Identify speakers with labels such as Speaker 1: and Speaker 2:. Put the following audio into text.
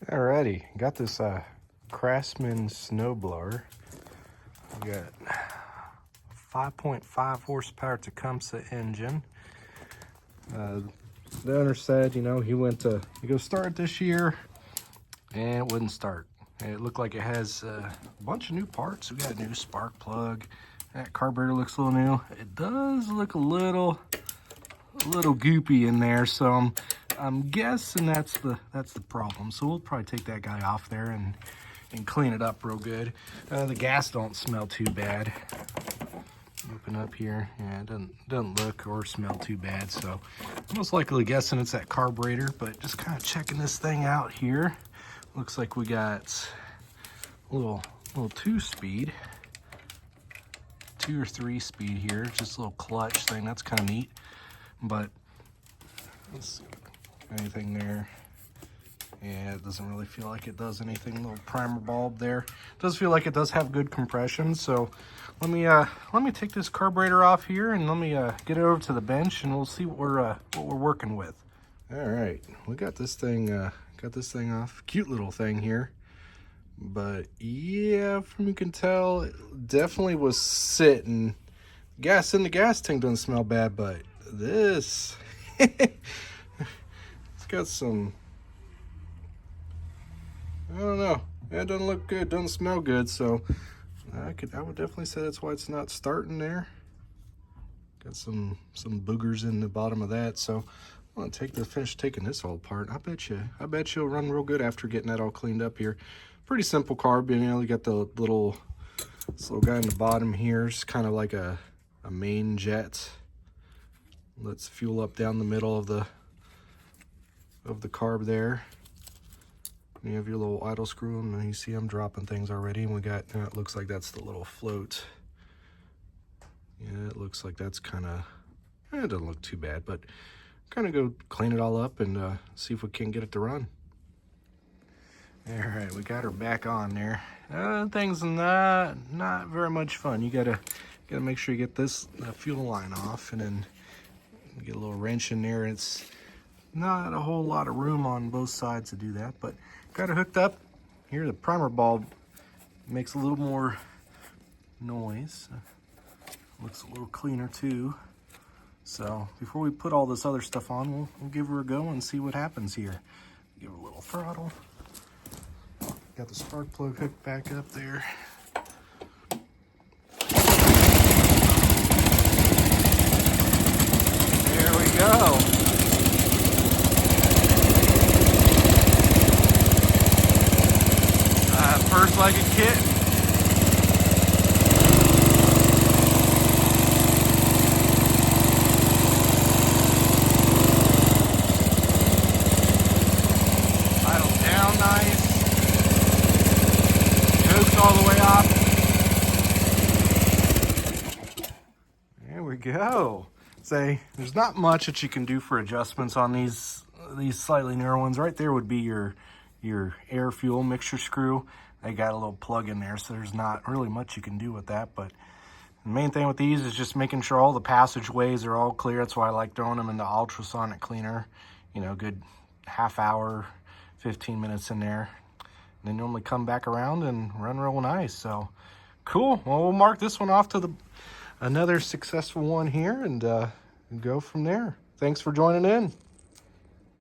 Speaker 1: Alrighty, got this Craftsman snowblower. We got 5.5 horsepower Tecumseh engine. The owner said, he went to go start it this year, and it wouldn't start. It looked like it has a bunch of new parts. We got a new spark plug. That carburetor looks a little new. It does look a little goopy in there, so I'm guessing that's the problem. So we'll probably take that guy off there and clean it up real good. The gas don't smell too bad. Open up here, yeah, it doesn't look or smell too bad. So most likely guessing it's that carburetor, but just kind of checking this thing out here. Looks like we got a little 2-speed, 2 or 3 speed here. Just a little clutch thing. That's kind of neat. But let's see, anything there? Yeah, it doesn't really feel like it does anything. Little primer bulb there. It does feel like it does have good compression. So let me take this carburetor off here and let me get it over to the bench and we'll see what we're working with. All right, we got this thing off. Cute little thing here. But yeah, from you can tell, it definitely was sitting. Gas in the gas tank doesn't smell bad, but this it's got some, I don't know, it doesn't look good, doesn't smell good. So I would definitely say that's why it's not starting there. Got some boogers in the bottom of that. So I'm gonna finish taking this all apart. I bet you'll run real good after getting that all cleaned up here. Pretty simple carb. You got the this little guy in the bottom here. It's kind of like a main jet. Let's fuel up down the middle of the carb there. You have your little idle screw, and you see I'm dropping things already. And we got, it looks like that's the little float. Yeah, it looks like that's kind of, it doesn't look too bad, but kind of go clean it all up and see if we can get it to run. All right, we got her back on there. Things not very much fun. You gotta make sure you get this fuel line off, and then get a little wrench in there. It's not a whole lot of room on both sides to do that, but got it hooked up. Here, the primer bulb makes a little more noise. Looks a little cleaner too. So before we put all this other stuff on, we'll give her a go and see what happens here. Give her a little throttle. Got the spark plug hooked back up there. There we go. First like a kitten. Idle down nice. Chokes all the way off. There we go. Say, there's not much that you can do for adjustments on these slightly narrow ones. Right there would be your air fuel mixture screw. They got a little plug in there, so there's not really much you can do with that. But the main thing with these is just making sure all the passageways are all clear. That's why I like throwing them in the ultrasonic cleaner. Good half hour, 15 minutes in there. And they normally come back around and run real nice. So cool. Well, we'll mark this one off to another successful one here and go from there. Thanks for joining in.